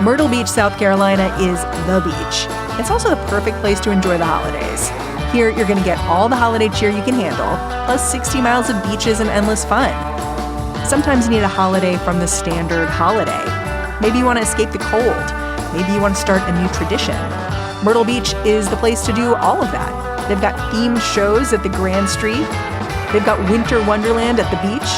Myrtle Beach, South Carolina is the beach. It's also the perfect place to enjoy the holidays. Here, you're going to get all the holiday cheer you can handle, plus 60 miles of beaches and endless fun. Sometimes you need a holiday from the standard holiday. Maybe you want to escape the cold. Maybe you want to start a new tradition. Myrtle Beach is the place to do all of that. They've got themed shows at the Grand Street. They've got Winter Wonderland at the beach,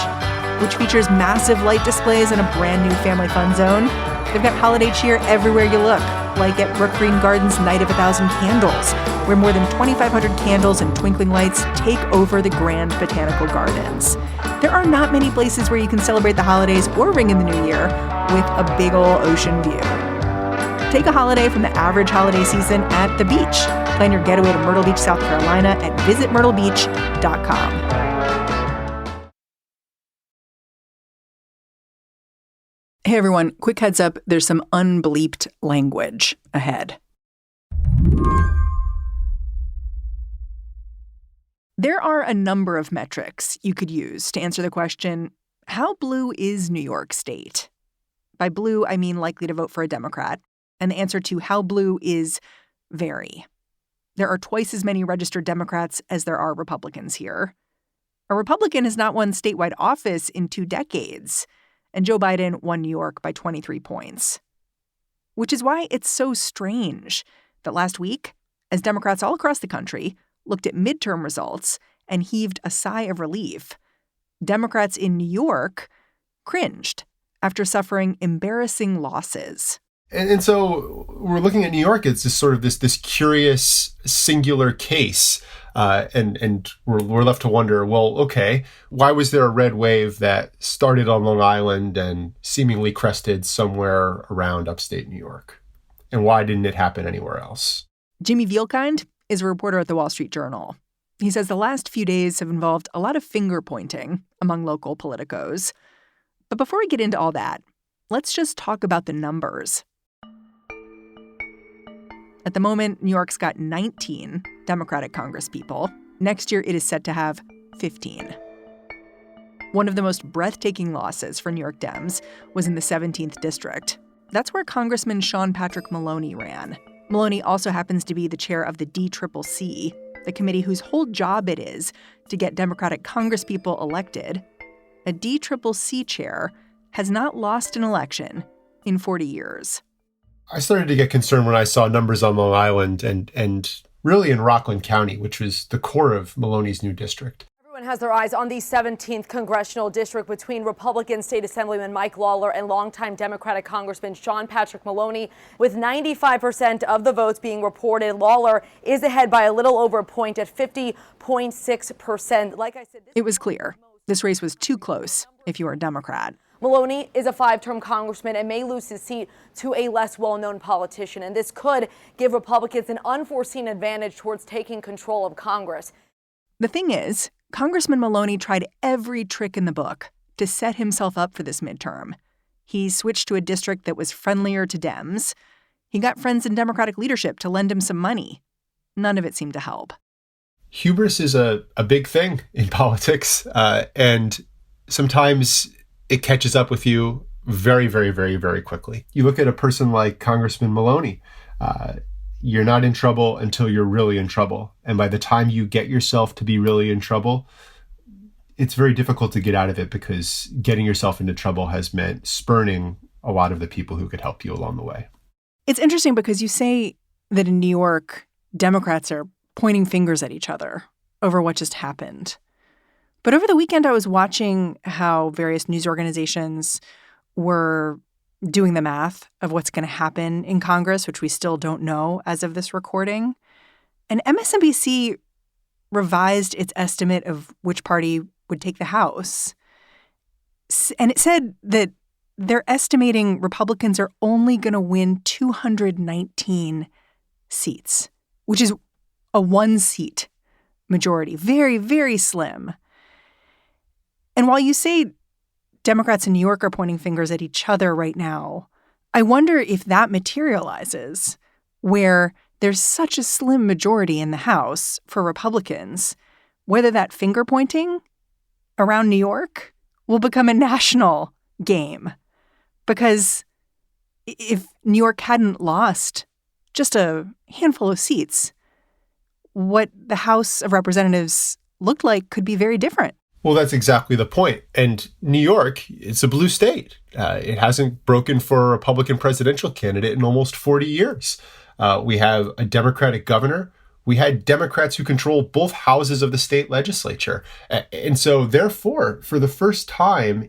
which features massive light displays and a brand new family fun zone. They've got holiday cheer everywhere you look, like at Brook Green Gardens' Night of 1,000 Candles, where more than 2,500 candles and twinkling lights take over the Grand Botanical Gardens. There are not many places where you can celebrate the holidays or ring in the new year with a big ol' ocean view. Take a holiday from the average holiday season at the beach. Plan your getaway to Myrtle Beach, South Carolina at visitmyrtlebeach.com. Hey everyone, quick heads up, there's some unbleeped language ahead. There are a number of metrics you could use to answer the question, how blue is New York State? By blue, I mean likely to vote for a Democrat. And the answer to how blue is very. There are twice as many registered Democrats as there are Republicans here. A Republican has not won statewide office in 2 decades. And Joe Biden won New York by 23 points. Which is why it's so strange that last week, as Democrats all across the country looked at midterm results and heaved a sigh of relief, Democrats in New York cringed after suffering embarrassing losses. And so we're looking at New York. It's just sort of this curious singular case. And we're left to wonder, well, okay, why was there a red wave that started on Long Island and seemingly crested somewhere around upstate New York? And why didn't it happen anywhere else? Jimmy Vielkind is a reporter at the Wall Street Journal. He says the last few days have involved a lot of finger pointing among local politicos. But before we get into all that, let's just talk about the numbers. At the moment, New York's got 19 Democratic congresspeople. Next year, it is set to have 15. One of the most breathtaking losses for New York Dems was in the 17th district. That's where Congressman Sean Patrick Maloney ran. Maloney also happens to be the chair of the DCCC, the committee whose whole job it is to get Democratic congresspeople elected. A DCCC chair has not lost an election in 40 years. I started to get concerned when I saw numbers on Long Island and really in Rockland County, which was the core of Maloney's new district. Everyone has their eyes on the 17th congressional district between Republican State Assemblyman Mike Lawler and longtime Democratic Congressman Sean Patrick Maloney. With 95% of the votes being reported, Lawler is ahead by a little over a point at 50.6%. Like I said, it was clear this race was too close if you were a Democrat. Maloney is a 5-term congressman and may lose his seat to a less well-known politician, and this could give Republicans an unforeseen advantage towards taking control of Congress. The thing is, Congressman Maloney tried every trick in the book to set himself up for this midterm. He switched to a district that was friendlier to Dems. He got friends in Democratic leadership to lend him some money. None of it seemed to help. Hubris is a big thing in politics, and sometimes it catches up with you very, very, very, very quickly. You look at a person like Congressman Maloney. You're not in trouble until you're really in trouble. And by the time you get yourself to be really in trouble, it's very difficult to get out of it because getting yourself into trouble has meant spurning a lot of the people who could help you along the way. It's interesting because you say that in New York, Democrats are pointing fingers at each other over what just happened. But over the weekend, I was watching how various news organizations were doing the math of what's going to happen in Congress, which we still don't know as of this recording. And MSNBC revised its estimate of which party would take the House. And it said that they're estimating Republicans are only going to win 219 seats, which is a 1-seat majority. Very, very slim. And while you say Democrats in New York are pointing fingers at each other right now, I wonder if that materializes where there's such a slim majority in the House for Republicans, whether that finger pointing around New York will become a national game. Because if New York hadn't lost just a handful of seats, what the House of Representatives looked like could be very different. Well, that's exactly the point. And New York, it's a blue state. It hasn't broken for a Republican presidential candidate in almost 40 years. We have a Democratic governor. We had Democrats who control both houses of the state legislature. And so therefore, for the first time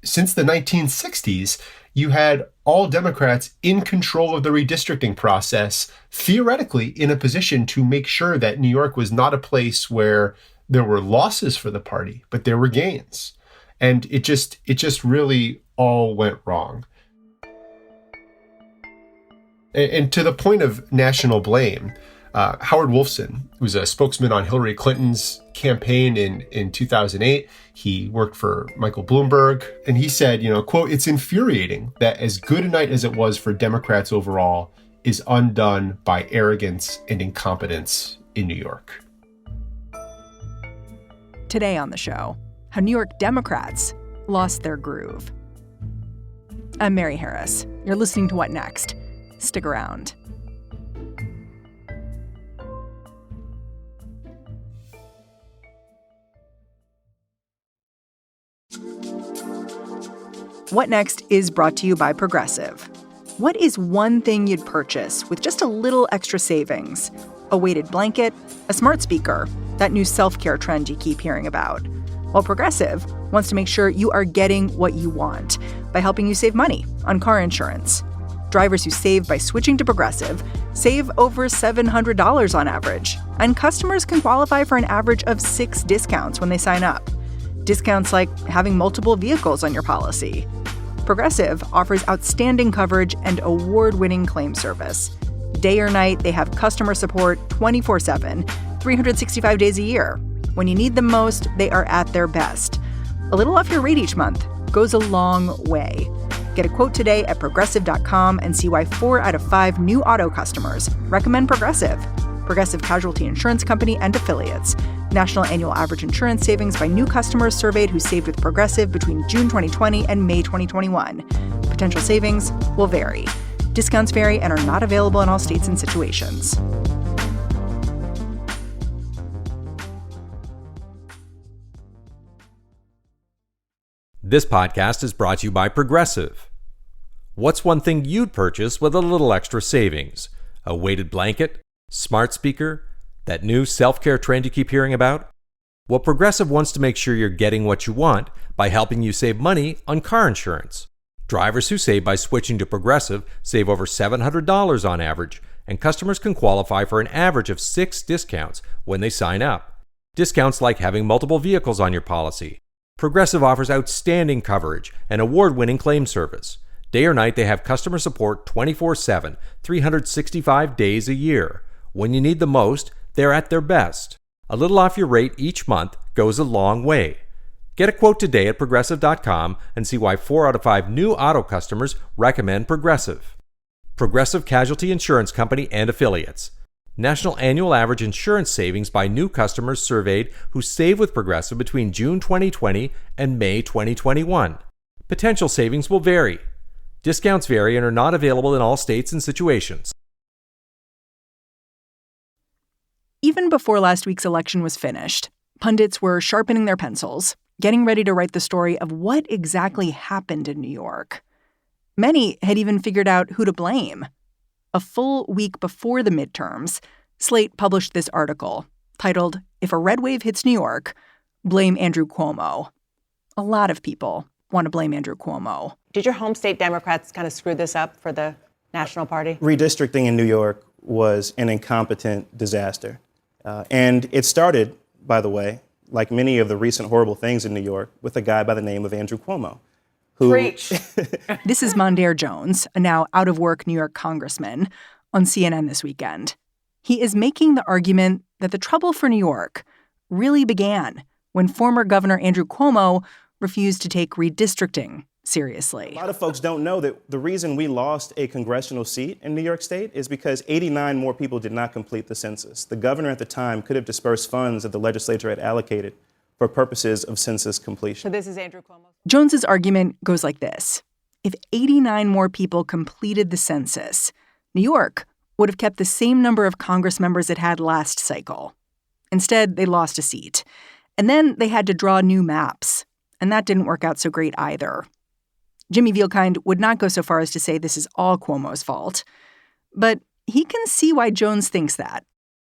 since the 1960s, you had all Democrats in control of the redistricting process, theoretically in a position to make sure that New York was not a place where there were losses for the party, but there were gains. And it just really all went wrong. And to the point of national blame, Howard Wolfson, who's a spokesman on Hillary Clinton's campaign in 2008, he worked for Michael Bloomberg, and he said, quote, "It's infuriating that as good a night as it was for Democrats overall is undone by arrogance and incompetence in New York." Today on the show, how New York Democrats lost their groove. I'm Mary Harris. You're listening to What Next? Stick around. What Next is brought to you by Progressive. What is one thing you'd purchase with just a little extra savings? A weighted blanket, a smart speaker, that new self-care trend you keep hearing about. Well, Progressive wants to make sure you are getting what you want by helping you save money on car insurance. Drivers who save by switching to Progressive save over $700 on average, and customers can qualify for an average of 6 discounts when they sign up. Discounts like having multiple vehicles on your policy. Progressive offers outstanding coverage and award-winning claim service. Day or night, they have customer support 24/7, 365 days a year. When you need them most, they are at their best. A little off your rate each month goes a long way. Get a quote today at Progressive.com and see why 4 out of 5 new auto customers recommend Progressive. Progressive Casualty Insurance Company and Affiliates. National annual average insurance savings by new customers surveyed who saved with Progressive between June 2020 and May 2021. Potential savings will vary. Discounts vary and are not available in all states and situations. This podcast is brought to you by Progressive. What's one thing you'd purchase with a little extra savings? A weighted blanket? Smart speaker? That new self-care trend you keep hearing about? Well, Progressive wants to make sure you're getting what you want by helping you save money on car insurance. Drivers who save by switching to Progressive save over $700 on average, and customers can qualify for an average of 6 discounts when they sign up. Discounts like having multiple vehicles on your policy. Progressive offers outstanding coverage and award-winning claim service. Day or night, they have customer support 24/7, 365 days a year. When you need the most, they're at their best. A little off your rate each month goes a long way. Get a quote today at Progressive.com and see why 4 out of 5 new auto customers recommend Progressive. Progressive Casualty Insurance Company and Affiliates. National annual average insurance savings by new customers surveyed who save with Progressive between June 2020 and May 2021. Potential savings will vary. Discounts vary and are not available in all states and situations. Even before last week's election was finished, pundits were sharpening their pencils, getting ready to write the story of what exactly happened in New York. Many had even figured out who to blame. A full week before the midterms, Slate published this article titled, "If a Red Wave Hits New York, Blame Andrew Cuomo." A lot of people want to blame Andrew Cuomo. Did your home state Democrats kind of screw this up for the national party? Redistricting in New York was an incompetent disaster. And it started, by the way, like many of the recent horrible things in New York, with a guy by the name of Andrew Cuomo. Preach. This is Mondaire Jones, a now out-of-work New York congressman, on CNN this weekend. He is making the argument that the trouble for New York really began when former Governor Andrew Cuomo refused to take redistricting seriously. A lot of folks don't know that the reason we lost a congressional seat in New York State is because 89 more people did not complete the census. The governor at the time could have dispersed funds that the legislature had allocated for purposes of census completion. So this is Andrew Cuomo. Jones's argument goes like this. If 89 more people completed the census, New York would have kept the same number of Congress members it had last cycle. Instead, they lost a seat. And then they had to draw new maps. And that didn't work out so great either. Jimmy Vielkind would not go so far as to say this is all Cuomo's fault. But he can see why Jones thinks that.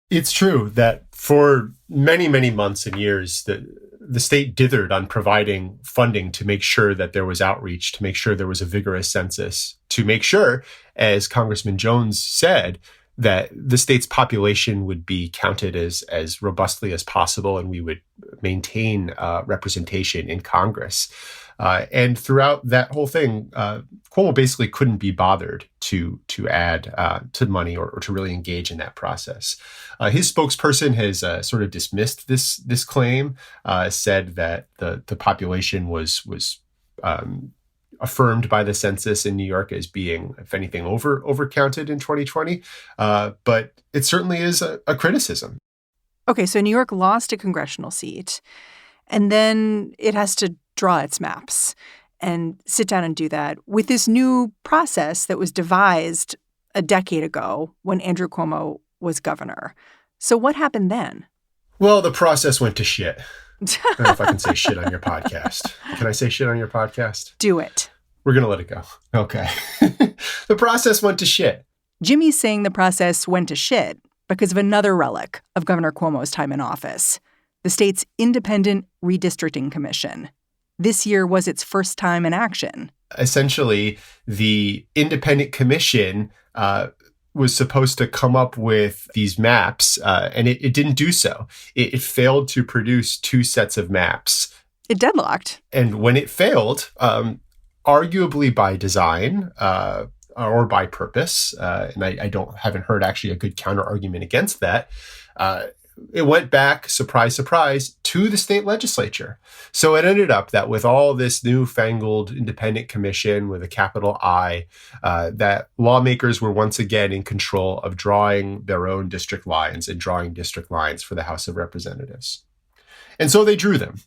It's true that for many, many months and years, the state dithered on providing funding to make sure that there was outreach, to make sure there was a vigorous census, to make sure, as Congressman Jones said, that the state's population would be counted as robustly as possible and we would maintain representation in Congress. And throughout that whole thing, Cuomo basically couldn't be bothered to add to money or to really engage in that process. His spokesperson has sort of dismissed this claim, said that the population was affirmed by the census in New York as being, if anything, overcounted in 2020. But it certainly is a criticism. Okay, so New York lost a congressional seat, and then it has to draw its maps and sit down and do that with this new process that was devised a decade ago when Andrew Cuomo was governor. So what happened then? Well, the process went to shit. I don't know if I can say shit on your podcast. Can I say shit on your podcast? Do it. We're going to let it go. Okay. The process went to shit. Jimmy's saying the process went to shit because of another relic of Governor Cuomo's time in office, the state's Independent Redistricting Commission. This year was its first time in action. Essentially, the Independent Commission was supposed to come up with these maps, and it didn't do so. It failed to produce two sets of maps. It deadlocked. And when it failed, arguably by design or by purpose, and I haven't heard actually a good counter argument against that, it went back, surprise, surprise, to the state legislature. So it ended up that with all this newfangled independent commission with a capital I, that lawmakers were once again in control of drawing their own district lines and drawing district lines for the House of Representatives. And so they drew them.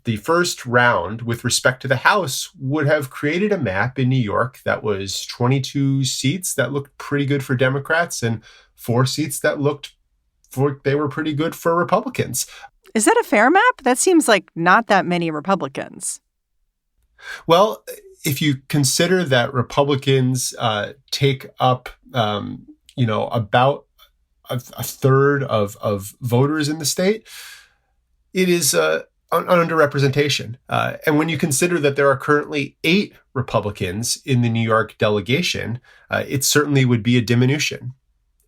The first round with respect to the House would have created a map in New York that was 22 seats that looked pretty good for Democrats and 4 seats that they were pretty good for Republicans. Is that a fair map? That seems like not that many Republicans. Well, if you consider that Republicans take up, about a third of voters in the state, it is an underrepresentation. And when you consider that there are currently 8 Republicans in the New York delegation, it certainly would be a diminution.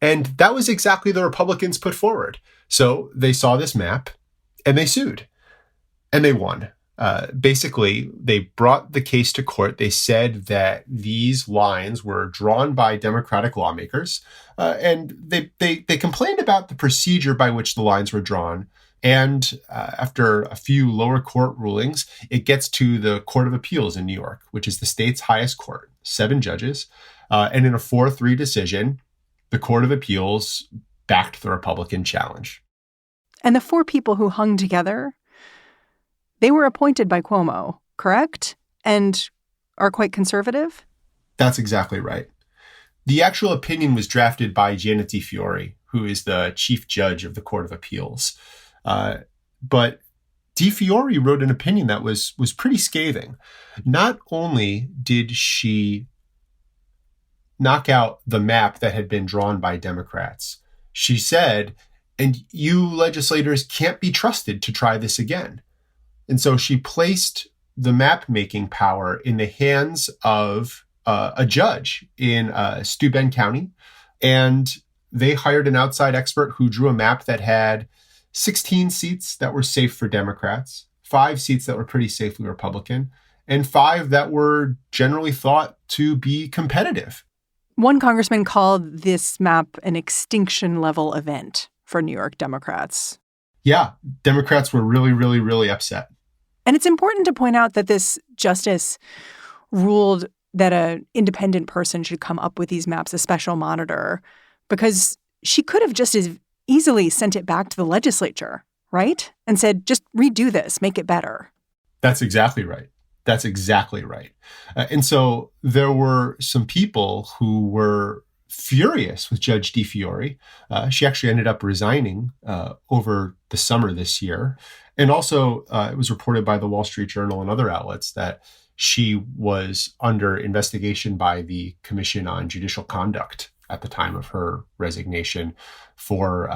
And that was exactly the Republicans put forward. So they saw this map and they sued and they won. Basically, they brought the case to court. They said that these lines were drawn by Democratic lawmakers, and they complained about the procedure by which the lines were drawn. And after a few lower court rulings, it gets to the Court of Appeals in New York, which is the state's highest court, 7 judges. And in a 4-3 decision, the Court of Appeals backed the Republican challenge. And the 4 people who hung together, they were appointed by Cuomo, correct? And are quite conservative? That's exactly right. The actual opinion was drafted by Janet DeFiore, who is the chief judge of the Court of Appeals. But DeFiore wrote an opinion that was pretty scathing. Not only did she knock out the map that had been drawn by Democrats, she said, and you legislators can't be trusted to try this again. And so she placed the map-making power in the hands of a judge in Steuben County, and they hired an outside expert who drew a map that had 16 seats that were safe for Democrats, 5 seats that were pretty safely Republican, and 5 that were generally thought to be competitive. One congressman called this map an extinction-level event for New York Democrats. Yeah, Democrats were really, really, really upset. And it's important to point out that this justice ruled that an independent person should come up with these maps, a special monitor, because she could have just as easily sent it back to the legislature, right? And said, just redo this, make it better. That's exactly right. That's exactly right. And so there were some people who were furious with Judge DiFiore. She actually ended up resigning over the summer this year. And also, it was reported by the Wall Street Journal and other outlets that she was under investigation by the Commission on Judicial Conduct at the time of her resignation for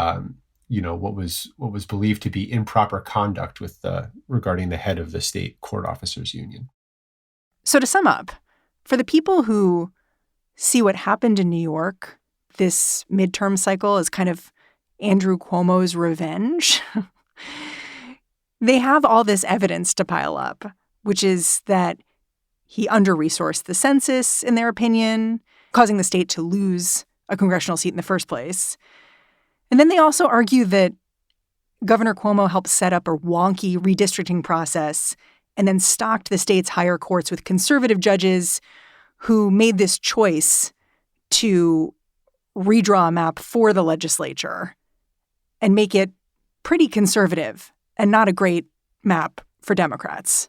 what was believed to be improper conduct with regarding the head of the state court officers union. So to sum up, for the people who see what happened in New York, this midterm cycle as kind of Andrew Cuomo's revenge, they have all this evidence to pile up, which is that he under-resourced the census, in their opinion, causing the state to lose a congressional seat in the first place. And then they also argue that Governor Cuomo helped set up a wonky redistricting process and then stocked the state's higher courts with conservative judges who made this choice to redraw a map for the legislature and make it pretty conservative and not a great map for Democrats.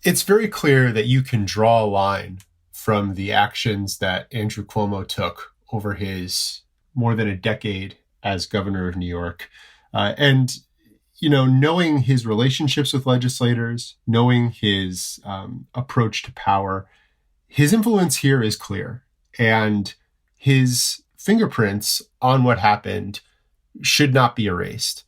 It's very clear that you can draw a line from the actions that Andrew Cuomo took over his more than a decade as governor of New York. Knowing his relationships with legislators, knowing his approach to power, his influence here is clear. And his fingerprints on what happened should not be erased.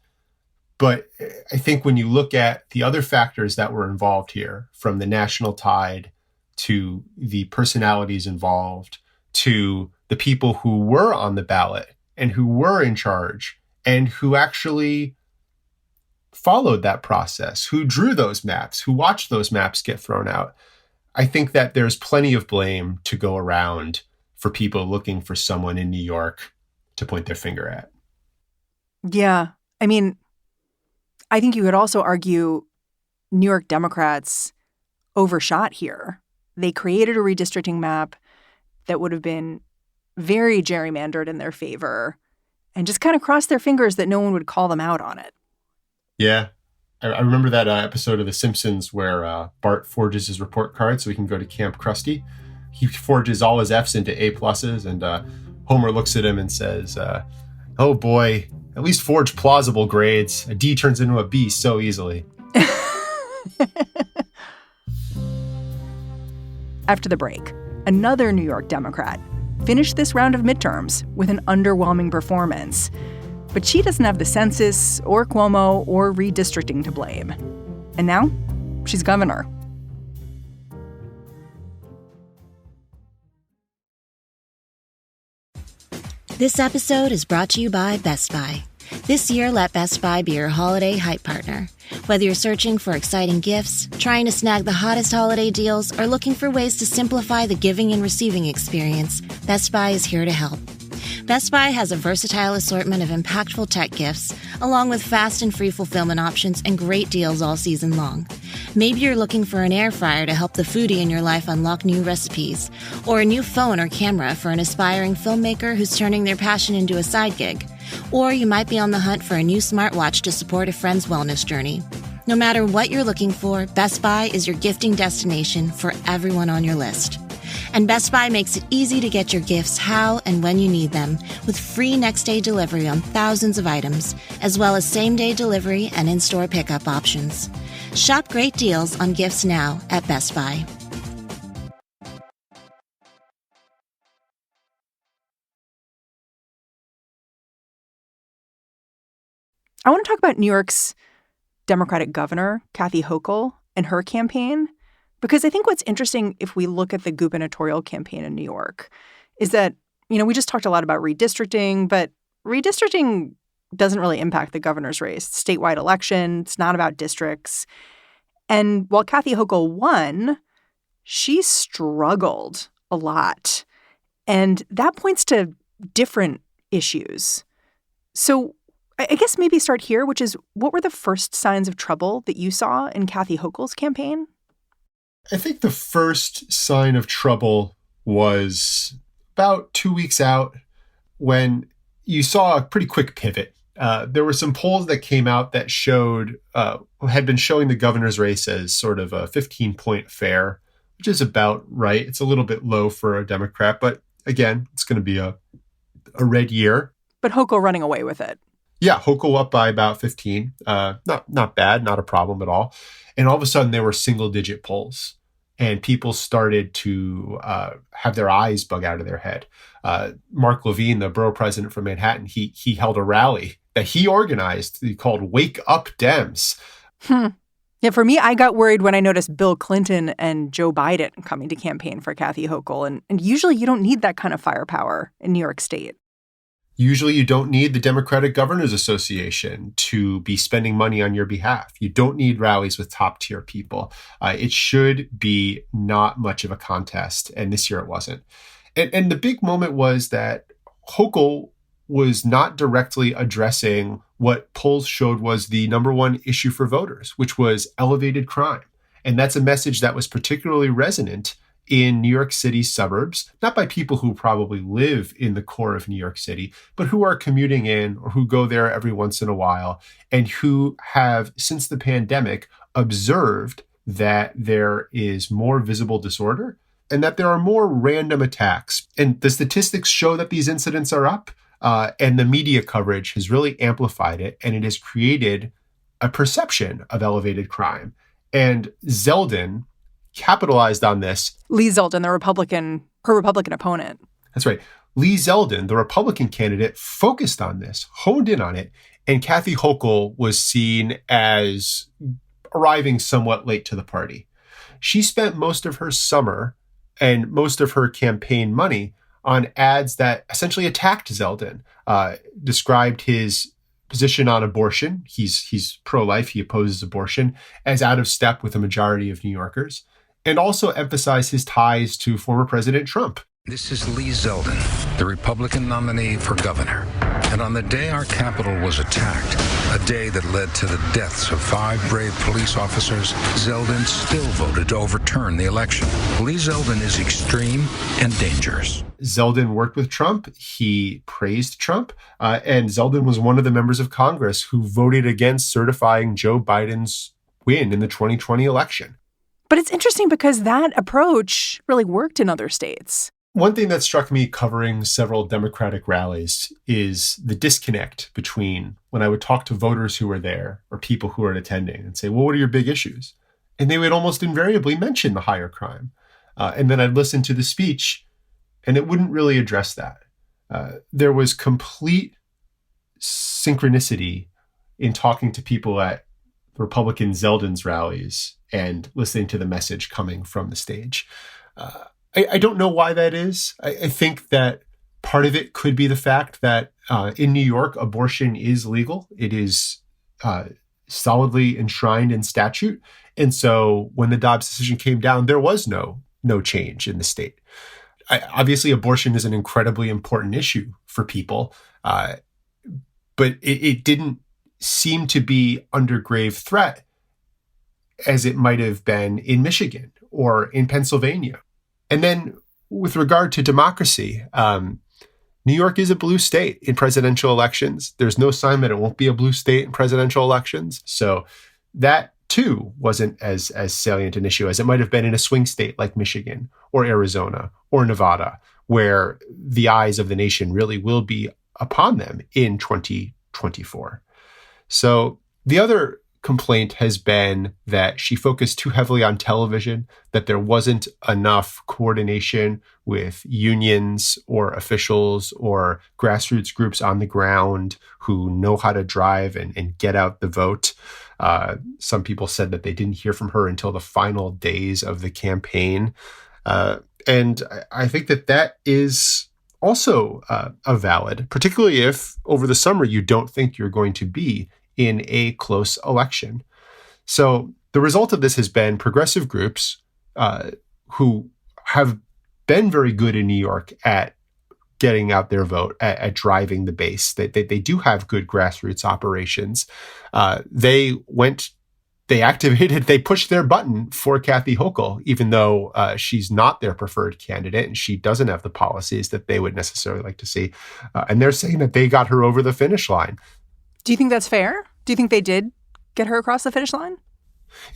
But I think when you look at the other factors that were involved here, from the national tide to the personalities involved to the people who were on the ballot and who were in charge and who actually followed that process, who drew those maps, who watched those maps get thrown out, I think that there's plenty of blame to go around for people looking for someone in New York to point their finger at. Yeah. I mean, I think you could also argue New York Democrats overshot here. They created a redistricting map that would have been very gerrymandered in their favor and just kind of crossed their fingers that no one would call them out on it. Yeah. I remember that episode of The Simpsons where Bart forges his report card so he can go to Camp Krusty. He forges all his F's into A+, and Homer looks at him and says, oh boy, at least forge plausible grades. A D turns into a B so easily. After the break, another New York Democrat finished this round of midterms with an underwhelming performance. But she doesn't have the census or Cuomo or redistricting to blame. And now she's governor. This episode is brought to you by Best Buy. This year, let Best Buy be your holiday hype partner. Whether you're searching for exciting gifts, trying to snag the hottest holiday deals, or looking for ways to simplify the giving and receiving experience, Best Buy is here to help. Best Buy has a versatile assortment of impactful tech gifts, along with fast and free fulfillment options and great deals all season long. Maybe you're looking for an air fryer to help the foodie in your life unlock new recipes, or a new phone or camera for an aspiring filmmaker who's turning their passion into a side gig. Or you might be on the hunt for a new smartwatch to support a friend's wellness journey. No matter what you're looking for, Best Buy is your gifting destination for everyone on your list. And Best Buy makes it easy to get your gifts how and when you need them, with free next-day delivery on thousands of items, as well as same-day delivery and in-store pickup options. Shop great deals on gifts now at Best Buy. I want to talk about New York's Democratic governor, Kathy Hochul, and her campaign. Because I think what's interesting if we look at the gubernatorial campaign in New York is that, we just talked a lot about redistricting, but redistricting doesn't really impact the governor's race. It's a statewide election. It's not about districts. And while Kathy Hochul won, she struggled a lot. And that points to different issues. So I guess maybe start here, which is what were the first signs of trouble that you saw in Kathy Hochul's campaign? I think the first sign of trouble was about 2 weeks out when you saw a pretty quick pivot There were some polls that came out that had been showing the governor's race as sort of a 15-point affair, which is about right. It's a little bit low for a Democrat, but again, it's going to be a red year. But Hochul running away with it. Yeah, Hochul up by about 15. Not bad, not a problem at all. And all of a sudden, there were single-digit polls, and people started to have their eyes bug out of their head. Mark Levine, the borough president from Manhattan, he held a rally that he organized called "Wake Up Dems." Yeah, for me, I got worried when I noticed Bill Clinton and Joe Biden coming to campaign for Kathy Hochul. And usually you don't need that kind of firepower in New York State. Usually you don't need the Democratic Governors Association to be spending money on your behalf. You don't need rallies with top tier people. It should be not much of a contest. And this year it wasn't. And the big moment was that Hochul was not directly addressing what polls showed was the number one issue for voters, which was elevated crime. And that's a message that was particularly resonant in New York City suburbs, not by people who probably live in the core of New York City, but who are commuting in or who go there every once in a while and who have, since the pandemic, observed that there is more visible disorder and that there are more random attacks. And the statistics show that these incidents are up, and the media coverage has really amplified it, and it has created a perception of elevated crime. And Zeldin capitalized on this. Lee Zeldin, her Republican opponent. That's right. Lee Zeldin, the Republican candidate, focused on this, honed in on it, and Kathy Hochul was seen as arriving somewhat late to the party. She spent most of her summer and most of her campaign money on ads that essentially attacked Zeldin, described his position on abortion. He's pro-life, he opposes abortion, as out of step with a majority of New Yorkers, and also emphasize his ties to former President Trump. This is Lee Zeldin, the Republican nominee for governor. And on the day our Capitol was attacked, a day that led to the deaths of 5 brave police officers, Zeldin still voted to overturn the election. Lee Zeldin is extreme and dangerous. Zeldin worked with Trump. He praised Trump. And Zeldin was one of the members of Congress who voted against certifying Joe Biden's win in the 2020 election. But it's interesting because that approach really worked in other states. One thing that struck me covering several Democratic rallies is the disconnect between when I would talk to voters who were there or people who were attending and say, well, what are your big issues? And they would almost invariably mention the higher crime. And then I'd listen to the speech and it wouldn't really address that. There was complete synchronicity in talking to people at Republican Zeldin's rallies and listening to the message coming from the stage. I don't know why that is. I think that part of it could be the fact that in New York, abortion is legal. It is solidly enshrined in statute. And so when the Dobbs decision came down, there was no change in the state. Obviously, abortion is an incredibly important issue for people, but it didn't seem to be under grave threat as it might have been in Michigan or in Pennsylvania. And then with regard to democracy, New York is a blue state in presidential elections. There's no sign that it won't be a blue state in presidential elections. So that, too, wasn't as salient an issue as it might have been in a swing state like Michigan or Arizona or Nevada, where the eyes of the nation really will be upon them in 2024. So the other complaint has been that she focused too heavily on television, that there wasn't enough coordination with unions or officials or grassroots groups on the ground who know how to drive and get out the vote. Some people said that they didn't hear from her until the final days of the campaign. And I think that is also a valid, particularly if over the summer you don't think you're going to be in a close election. So the result of this has been progressive groups who have been very good in New York at getting out their vote, at driving the base. They do have good grassroots operations. They pushed their button for Kathy Hochul, even though she's not their preferred candidate and she doesn't have the policies that they would necessarily like to see. And they're saying that they got her over the finish line. Do you think that's fair? Do you think they did get her across the finish line?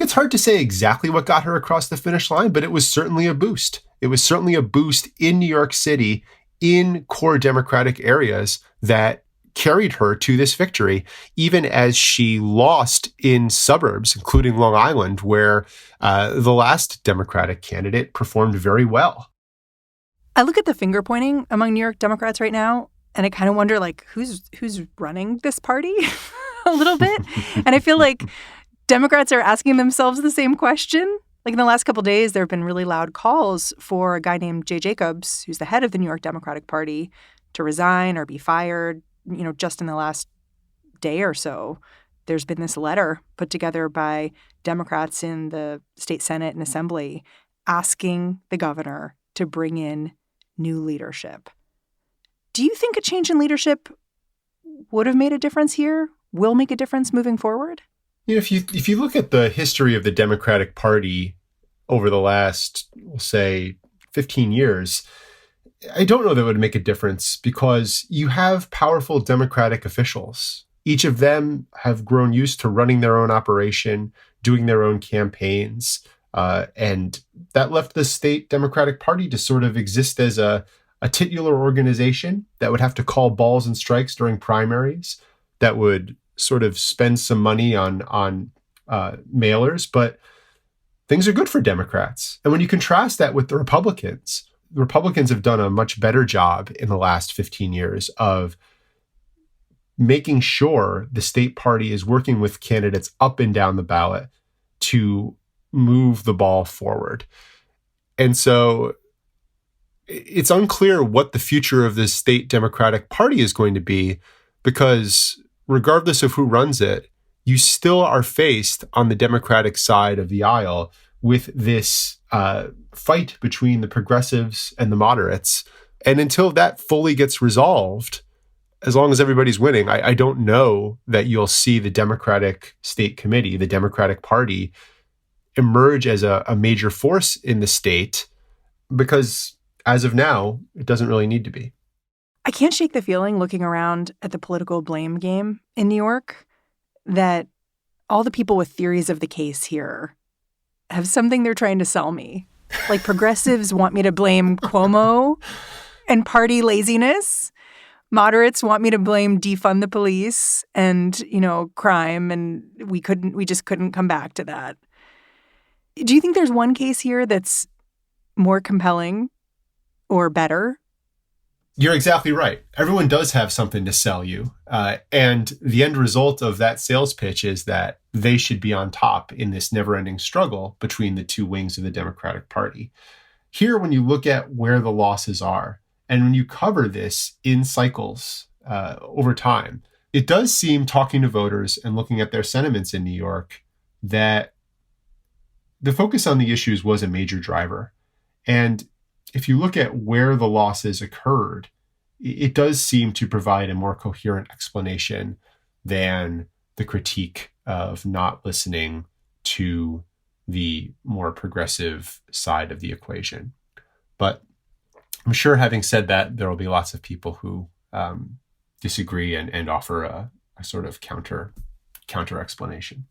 It's hard to say exactly what got her across the finish line, but it was certainly a boost. It was certainly a boost in New York City, in core Democratic areas, that carried her to this victory, even as she lost in suburbs, including Long Island, where the last Democratic candidate performed very well. I look at the finger pointing among New York Democrats right now, and I kind of wonder, like, who's running this party a little bit? And I feel like Democrats are asking themselves the same question. Like, in the last couple of days, there have been really loud calls for a guy named Jay Jacobs, who's the head of the New York Democratic Party, to resign or be fired. You know, just in the last day or so, there's been this letter put together by Democrats in the state Senate and Assembly asking the governor to bring in new leadership. Do you think a change in leadership would have made a difference here, will make a difference moving forward? You know, if you look at the history of the Democratic Party over the last, we'll say, 15 years, I don't know that it would make a difference, because you have powerful Democratic officials. Each of them have grown used to running their own operation, doing their own campaigns, and that left the state Democratic Party to sort of exist as a titular organization that would have to call balls and strikes during primaries, that would sort of spend some money on mailers. But things are good for Democrats. And when you contrast that with the Republicans have done a much better job in the last 15 years of making sure the state party is working with candidates up and down the ballot to move the ball forward. And so it's unclear what the future of this state Democratic Party is going to be, because regardless of who runs it, you still are faced on the Democratic side of the aisle with this fight between the progressives and the moderates. And until that fully gets resolved, as long as everybody's winning, I don't know that you'll see the Democratic State Committee, the Democratic Party, emerge as a major force in the state, because as of now, it doesn't really need to be. I can't shake the feeling, looking around at the political blame game in New York, that all the people with theories of the case here have something they're trying to sell me. Like, progressives want me to blame Cuomo and party laziness. Moderates want me to blame defund the police and, crime, and we just couldn't come back to that. Do you think there's one case here that's more compelling or better? You're exactly right. Everyone does have something to sell you. And the end result of that sales pitch is that they should be on top in this never-ending struggle between the two wings of the Democratic Party. Here, when you look at where the losses are, and when you cover this in cycles over time, it does seem, talking to voters and looking at their sentiments in New York, that the focus on the issues was a major driver. And if you look at where the losses occurred, it does seem to provide a more coherent explanation than the critique of not listening to the more progressive side of the equation. But I'm sure, having said that, there will be lots of people who disagree and offer a sort of counter explanation.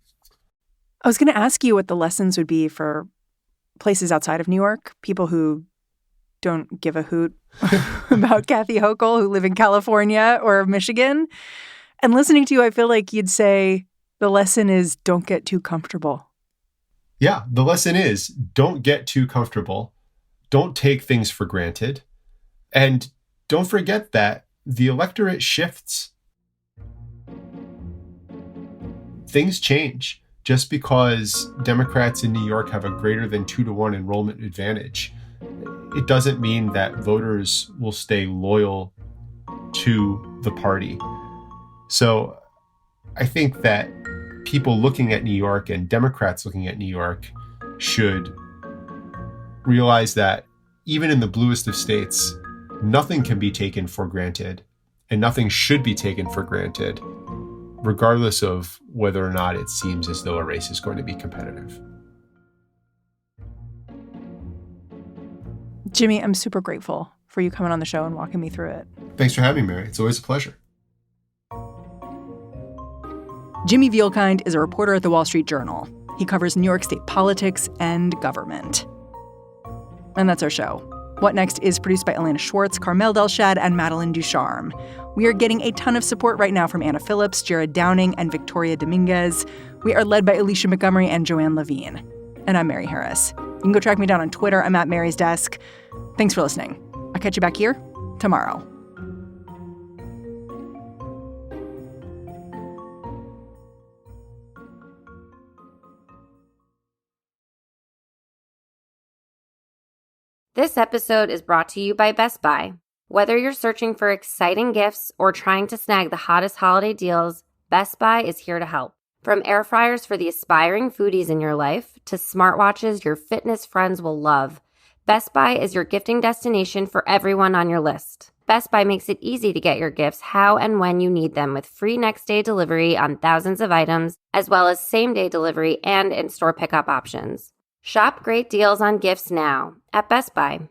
I was going to ask you what the lessons would be for places outside of New York, people who don't give a hoot about Kathy Hochul, who live in California or Michigan. And listening to you, I feel like you'd say the lesson is don't get too comfortable. Yeah, the lesson is don't get too comfortable. Don't take things for granted. And don't forget that the electorate shifts. Things change. Just because Democrats in New York have a greater than 2-to-1 enrollment advantage, it doesn't mean that voters will stay loyal to the party. So I think that people looking at New York and Democrats looking at New York should realize that even in the bluest of states, nothing can be taken for granted, and nothing should be taken for granted, regardless of whether or not it seems as though a race is going to be competitive. Jimmy, I'm super grateful for you coming on the show and walking me through it. Thanks for having me, Mary. It's always a pleasure. Jimmy Vielkind is a reporter at the Wall Street Journal. He covers New York State politics and government. And that's our show. What Next is produced by Elena Schwartz, Carmel Delshad, and Madeline Ducharme. We are getting a ton of support right now from Anna Phillips, Jared Downing, and Victoria Dominguez. We are led by Alicia Montgomery and Joanne Levine. And I'm Mary Harris. You can go track me down on Twitter. I'm at Mary's Desk. Thanks for listening. I'll catch you back here tomorrow. This episode is brought to you by Best Buy. Whether you're searching for exciting gifts or trying to snag the hottest holiday deals, Best Buy is here to help. From air fryers for the aspiring foodies in your life to smartwatches your fitness friends will love, Best Buy is your gifting destination for everyone on your list. Best Buy makes it easy to get your gifts how and when you need them with free next-day delivery on thousands of items, as well as same-day delivery and in-store pickup options. Shop great deals on gifts now at Best Buy.